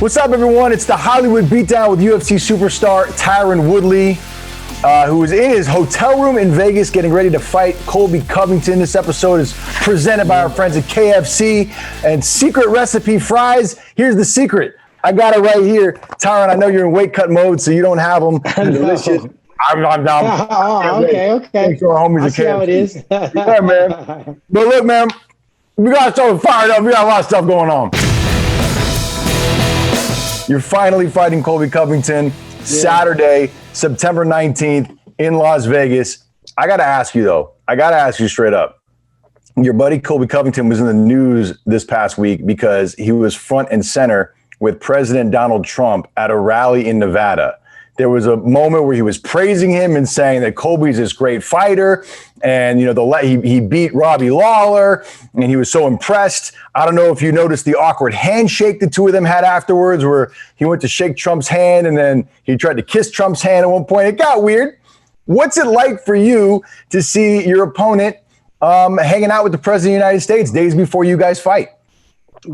What's up, everyone? It's the Hollywood Beatdown with UFC superstar Tyron Woodley, who is in his hotel room in Vegas getting ready to fight Colby Covington. This episode is presented by our friends at KFC and Secret Recipe Fries. Here's the secret. I got it right here. Tyron, I know you're in weight cut mode, so you don't have them. Delicious. I'm down. Okay. Thanks to our homies I at see KFC. how it is. Yeah, man. But look, man, we got to start fired up. We got a lot of stuff going on. You're finally fighting Colby Covington Saturday, September 19th in Las Vegas. I got to ask you, though. I got to ask you straight up. Your buddy Colby Covington was in the news this past week because he was front and center with President Donald Trump at a rally in Nevada. There was a moment where he was praising him and saying that Colby's this great fighter, and he beat Robbie Lawler, and he was so impressed. I don't know if you noticed the awkward handshake the two of them had afterwards, where he went to shake Trump's hand and then he tried to kiss Trump's hand at one point. It got weird. What's it like for you to see your opponent hanging out with the President of the United States days before you guys fight?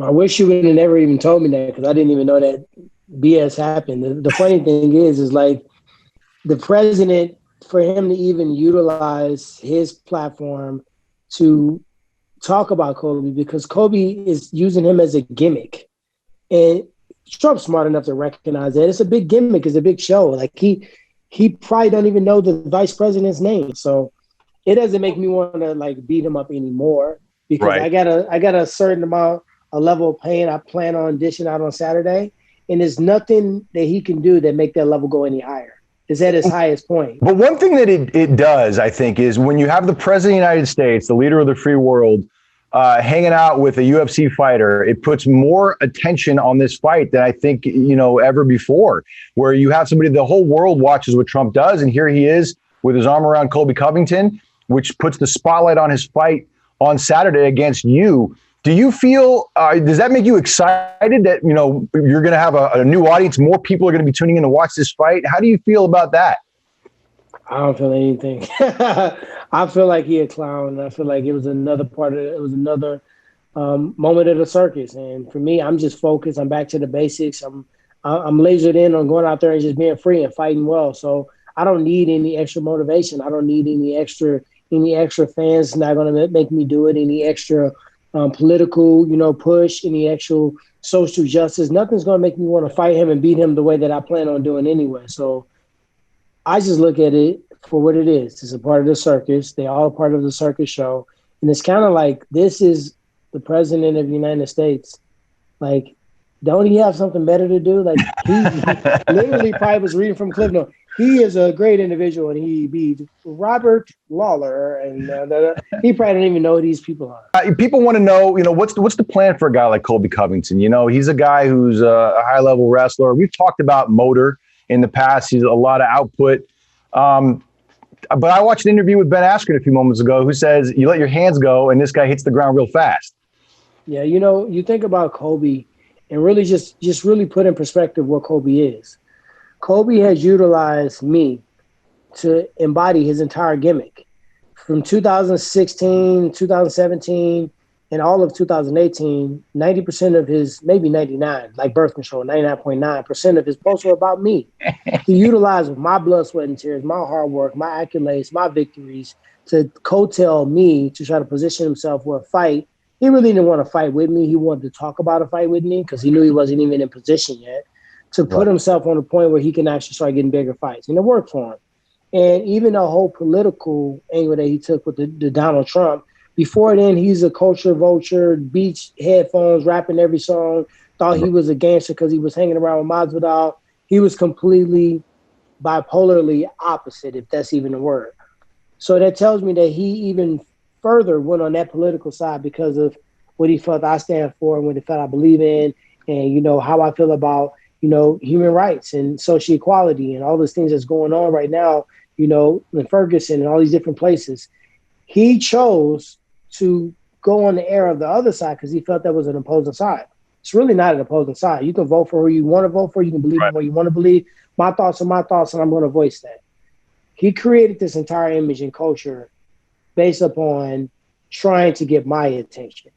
I wish you would have never even told me that, because I didn't even know that BS happened. The funny thing is like the president, for him to even utilize his platform to talk about Colby, because Colby is using him as a gimmick. And Trump's smart enough to recognize that. It's a big gimmick. It's a big show. Like he probably don't even know the vice president's name. So it doesn't make me want to like beat him up anymore, because right. I got a certain amount, a level of pain I plan on dishing out on Saturday. And there's nothing that he can do that make that level go any higher. It's at its highest point. But one thing that it does, I think, is when you have the President of the United States, the leader of the free world, hanging out with a UFC fighter, it puts more attention on this fight than I think, ever before, where you have somebody, the whole world watches what Trump does. And here he is with his arm around Colby Covington, which puts the spotlight on his fight on Saturday against you. Do you feel, does that make you excited that, you're going to have a new audience, more people are going to be tuning in to watch this fight? How do you feel about that? I don't feel anything. I feel like he a clown. I feel like it was another moment of the circus. And for me, I'm just focused. I'm back to the basics. I'm lasered in on going out there and just being free and fighting well. So I don't need any extra motivation. I don't need any extra fans. Not going to make me do it. Any extra political, push, any actual social justice. Nothing's going to make me want to fight him and beat him the way that I plan on doing anyway. So I just look at it for what it is. It's a part of the circus. They're all a part of the circus show. And it's kind of like, this is the president of the United States. Like, don't he have something better to do? Like, he literally probably was reading from Cliff Notes. He is a great individual, and he beat Robert Lawler, and he probably don't even know who these people are. People want to know, what's the plan for a guy like Colby Covington? He's a guy who's a high-level wrestler. We've talked about motor in the past. He's a lot of output. But I watched an interview with Ben Askren a few moments ago who says you let your hands go, and this guy hits the ground real fast. Yeah, you think about Colby and really just really put in perspective what Colby is. Colby has utilized me to embody his entire gimmick. From 2016, 2017, and all of 2018, 90% of his, maybe 99, like birth control, 99.9% of his posts were about me. He utilized my blood, sweat, and tears, my hard work, my accolades, my victories to coattail me to try to position himself for a fight. He really didn't want to fight with me. He wanted to talk about a fight with me because he knew he wasn't even in position yet to put himself on a point where he can actually start getting bigger fights. And it worked for him. And even the whole political angle that he took with the Donald Trump, before then, he's a culture vulture, beach headphones, rapping every song, thought he was a gangster because he was hanging around with Masvidal. He was completely bipolarly opposite, if that's even a word. So that tells me that he even further went on that political side because of what he felt I stand for and what he felt I believe in, and, how I feel about, human rights and social equality and all those things that's going on right now, in Ferguson and all these different places. He chose to go on the air of the other side because he felt that was an opposing side. It's really not an opposing side. You can vote for who you want to vote for. You can believe in what you want to believe. My thoughts are my thoughts, and I'm going to voice that. He created this entire image and culture based upon trying to get my attention.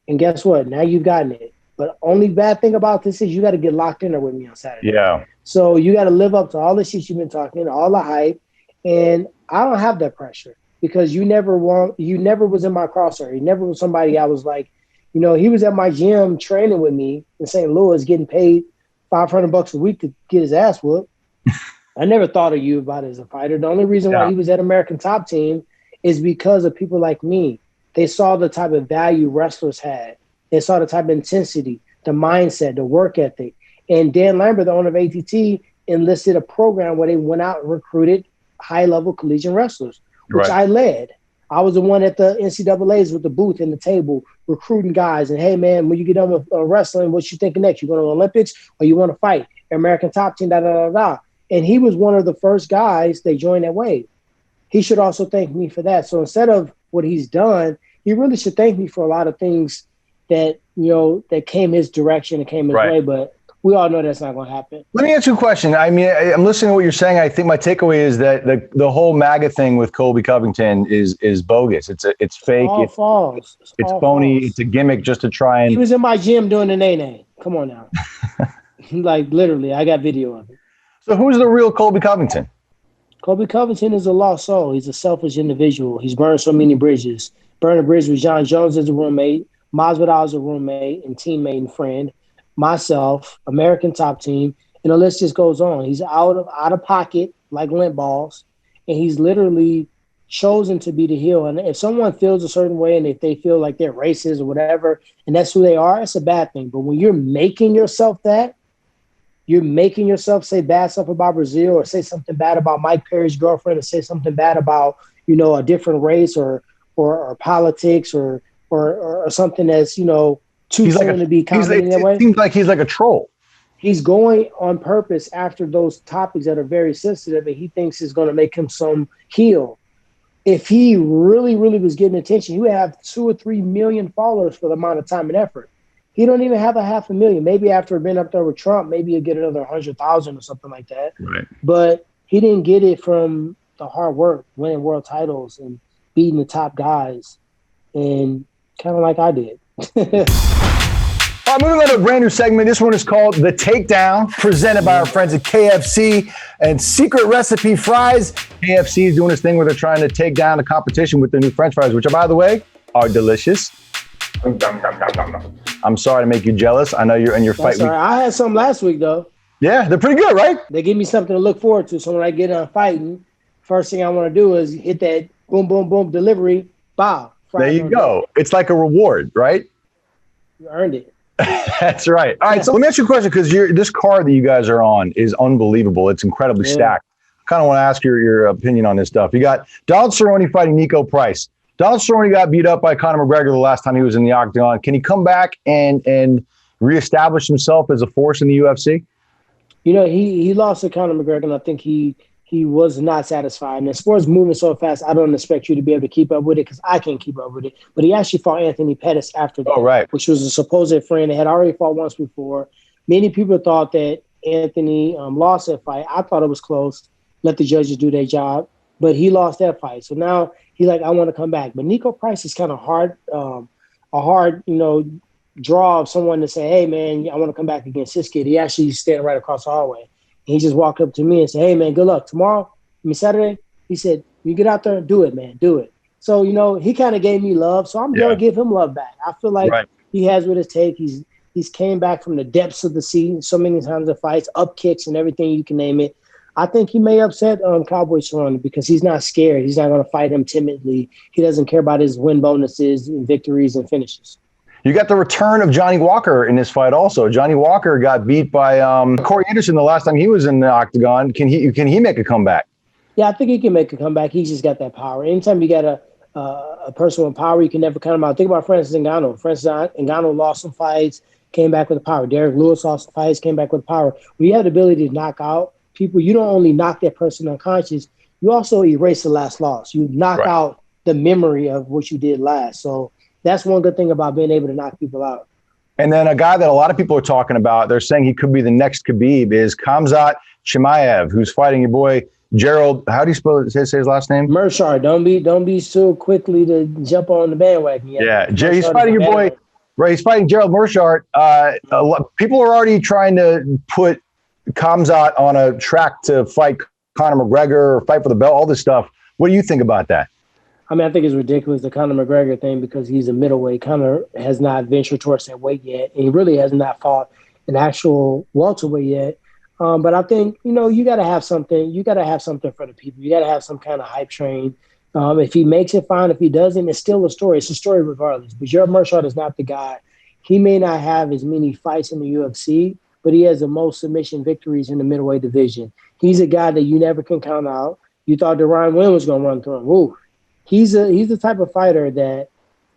And guess what? Now you've gotten it. But only bad thing about this is you got to get locked in there with me on Saturday. Yeah. So you got to live up to all the shit you've been talking, all the hype. And I don't have that pressure because you never was in my crosshair. You never was somebody I was like, you know, he was at my gym training with me in St. Louis, getting paid $500 a week to get his ass whooped. I never thought of you about it as a fighter. The only reason why he was at American Top Team is because of people like me. They saw the type of value wrestlers had. They saw the type of intensity, the mindset, the work ethic. And Dan Lambert, the owner of ATT, enlisted a program where they went out and recruited high-level collegiate wrestlers, which I led. I was the one at the NCAAs with the booth and the table recruiting guys. And, hey, man, when you get done with wrestling, what you thinking next? You going to the Olympics or you want to fight? American Top Team, da-da-da-da. And he was one of the first guys they joined that wave. He should also thank me for that. So instead of what he's done, he really should thank me for a lot of things that, you know, that came his direction and came his way. But we all know that's not going to happen. Let me ask you a question. I mean, I'm listening to what you're saying. I think my takeaway is that the whole MAGA thing with Colby Covington is bogus. It's fake. It's false. It's phony. False. It's a gimmick just to try and. He was in my gym doing the nay-nay. Come on now. Like literally, I got video of it. So who's the real Colby Covington? Colby Covington is a lost soul. He's a selfish individual. He's burned so many bridges. Burned a bridge with John Jones as a roommate, Masvidal as a roommate and teammate and friend, myself, American Top Team, and the list just goes on. He's out of pocket like lint balls, and he's literally chosen to be the heel. And if someone feels a certain way and if they feel like they're racist or whatever, and that's who they are, it's a bad thing. But when you're making yourself that, you're making yourself say bad stuff about Brazil or say something bad about Mike Perry's girlfriend or say something bad about, you know, a different race or politics or something that's, you know, too soon to be commenting that way. It seems like he's like a troll. He's going on purpose after those topics that are very sensitive and he thinks is going to make him some heel. If he really, really was getting attention, he would have 2 or 3 million followers for the amount of time and effort. He don't even have 500,000. Maybe after being up there with Trump, maybe he'll get another 100,000 or something like that. Right. But he didn't get it from the hard work, winning world titles and beating the top guys, and kind of like I did. All right, moving on to a brand new segment. This one is called The Takedown, presented by our friends at KFC and Secret Recipe Fries. KFC is doing this thing where they're trying to take down the competition with their new French fries, which, by the way, are delicious. I'm sorry to make you jealous. I know you're in your fight. Sorry. I had some last week, though. Yeah, they're pretty good, right? They give me something to look forward to. So when I get on fighting, first thing I want to do is hit that boom, boom, boom delivery. Bow. There you go. It's like a reward, right? You earned it. That's right. All right, so let me ask you a question because this card that you guys are on is unbelievable. It's incredibly stacked. I kind of want to ask your opinion on this stuff. You got Donald Cerrone fighting Niko Price. Donald Cerrone got beat up by Conor McGregor the last time he was in the octagon. Can he come back and reestablish himself as a force in the UFC? You know, he lost to Conor McGregor, and I think he was not satisfied. And the sport's moving so fast, I don't expect you to be able to keep up with it because I can't keep up with it. But he actually fought Anthony Pettis after that, which was a supposed friend. They had already fought once before. Many people thought that Anthony lost that fight. I thought it was close. Let the judges do their job. But he lost that fight. So now he's like, I want to come back. But Niko Price is kind of hard, a hard, you know, draw of someone to say, hey, man, I want to come back against this kid. He actually standing right across the hallway. And he just walked up to me and said, hey, man, good luck. Saturday, he said, you get out there and do it, man. Do it. So, you know, he kind of gave me love. So I'm going to give him love back. I feel like he has what it takes. He's came back from the depths of the sea so many times in fights, up kicks and everything you can name it. I think he may upset Cowboy Cerrone because he's not scared. He's not going to fight him timidly. He doesn't care about his win bonuses and victories and finishes. You got the return of Johnny Walker in this fight also. Johnny Walker got beat by Corey Anderson the last time he was in the octagon. Can he make a comeback? Yeah, I think he can make a comeback. He's just got that power. Anytime you got a person with power, you can never count him out. Think about Francis Ngannou. Francis Ngannou lost some fights, came back with the power. Derek Lewis lost some fights, came back with power. When you have the ability to knock out people, you don't only knock that person unconscious, you also erase the last loss. You knock out the memory of what you did last. So that's one good thing about being able to knock people out. And then a guy that a lot of people are talking about, they're saying he could be the next Khabib, is Khamzat Chimaev, who's fighting your boy Gerald. How do you say his last name? Meerschaert. Don't be so quickly to jump on the bandwagon. Yeah, he's fighting your boy Right, he's fighting Gerald Meerschaert. People are already trying to put Khamzat on a track to fight Conor McGregor or fight for the belt, all this stuff. What do you think about that? I mean, I think it's ridiculous, the Conor McGregor thing, because he's a middleweight. Conor has not ventured towards that weight yet, and he really has not fought an actual welterweight yet. But I think, you got to have something. You got to have something for the people. You got to have some kind of hype train. If he makes it, fine. If he doesn't, it's still a story. It's a story regardless. But Gerald Meerschaert is not the guy. He may not have as many fights in the UFC, but he has the most submission victories in the middleweight division. He's a guy that you never can count out. You thought that Ryan Williams was going to run through him. Woo. He's the type of fighter that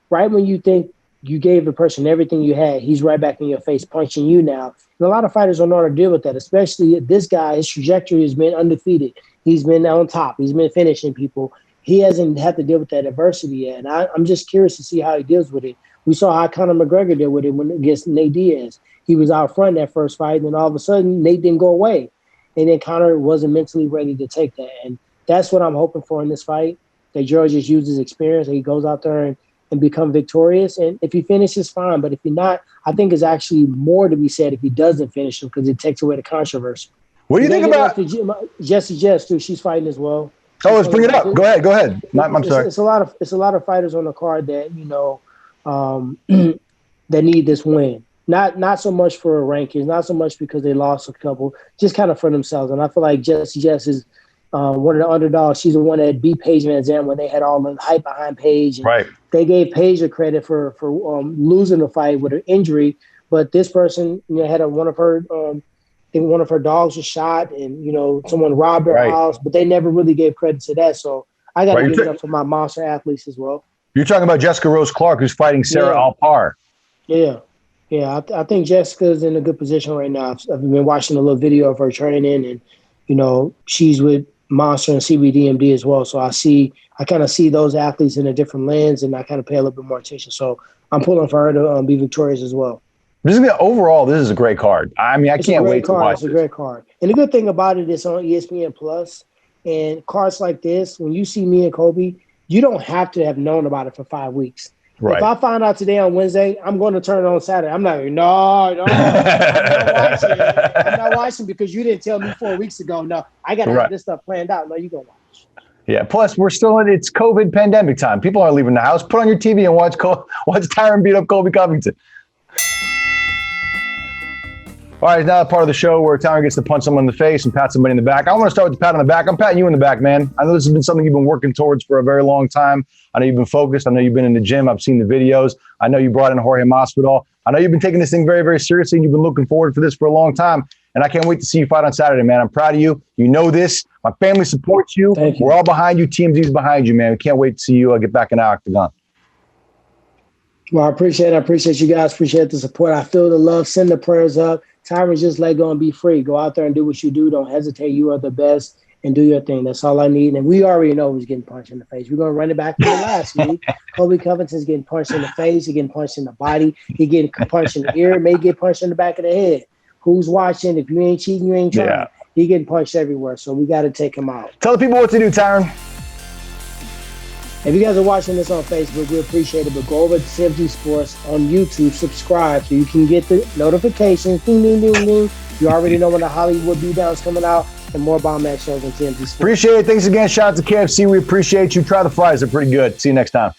right when you think you gave the person everything you had, he's right back in your face punching you now. And a lot of fighters don't know how to deal with that, especially this guy. His trajectory has been undefeated. He's been on top. He's been finishing people. He hasn't had to deal with that adversity yet. And I'm just curious to see how he deals with it. We saw how Conor McGregor did with it against Nate Diaz. He was out front that first fight, and then all of a sudden, Nate didn't go away. And then Conor wasn't mentally ready to take that. And that's what I'm hoping for in this fight, that Gerald just uses experience, and he goes out there and become victorious. And if he finishes, fine. But if he not, I think there's actually more to be said if he doesn't finish him, because it takes away the controversy. What do you think about Jesse Jess, too? She's fighting as well. Oh, let's bring it up. Go ahead. I'm sorry. It's a lot of fighters on the card that that need this win. Not so much for rankings, not so much because they lost a couple, just kind of for themselves. And I feel like Jesse Jess is one of the underdogs. She's the one that beat Paige Van Zandt when they had all the hype behind Paige. And right. They gave Paige the credit for losing the fight with an injury, but this person had one of her dogs was shot, and someone robbed her house, but they never really gave credit to that. So I got to give it up for my monster athletes as well. You're talking about Jessica Rose Clark, who's fighting Sarah Alpar. Yeah. I think Jessica's in a good position right now. I've been watching a little video of her training, and she's with Monster and CBDMD as well. So I kind of see those athletes in a different lens, and I kind of pay a little bit more attention. So I'm pulling for her to be victorious as well. Overall, this is a great card. I mean, I can't wait to watch it. It's a great card. And the good thing about it is on ESPN Plus, and cards like this, when you see me and Colby, you don't have to have known about it for 5 weeks. Right. If I find out today on Wednesday, I'm going to turn it on Saturday. I'm not, no, I'm not watching. I'm not watching because you didn't tell me 4 weeks ago. No, I got to have this stuff planned out. No, you're going to watch. Yeah, plus we're still it's COVID pandemic time. People aren't leaving the house. Put on your TV and watch Tyron beat up Colby Covington. All right, now part of the show where Tyron gets to punch someone in the face and pat somebody in the back. I want to start with the pat on the back. I'm patting you in the back, man. I know this has been something you've been working towards for a very long time. I know you've been focused. I know you've been in the gym. I've seen the videos. I know you brought in Jorge Masvidal. I know you've been taking this thing very, very seriously, and you've been looking forward for this for a long time. And I can't wait to see you fight on Saturday, man. I'm proud of you. You know this. My family supports you. Thank you. We're all behind you. TMZ's behind you, man. We can't wait to see you get back in the octagon. Well, I appreciate it. I appreciate you guys. Appreciate the support. I feel the love. Send the prayers up. Tyron, just let go and be free. Go out there and do what you do. Don't hesitate. You are the best, and do your thing. That's all I need. And we already know who's getting punched in the face. We're going to run it back to the last week. Colby Covington's getting punched in the face. He's getting punched in the body. He's getting punched in the ear. May get punched in the back of the head. Who's watching? If you ain't cheating, you ain't trying. Yeah. He's getting punched everywhere. So we got to take him out. Tell the people what to do, Tyron. If you guys are watching this on Facebook, we appreciate it. But go over to TMZ Sports on YouTube, subscribe so you can get the notifications. Ding, ding, ding, ding. You already know when the Hollywood Beatdown is coming out, and more bomb match shows on TMZ Sports. Appreciate it. Thanks again. Shout out to KFC. We appreciate you. Try the fries. They're pretty good. See you next time.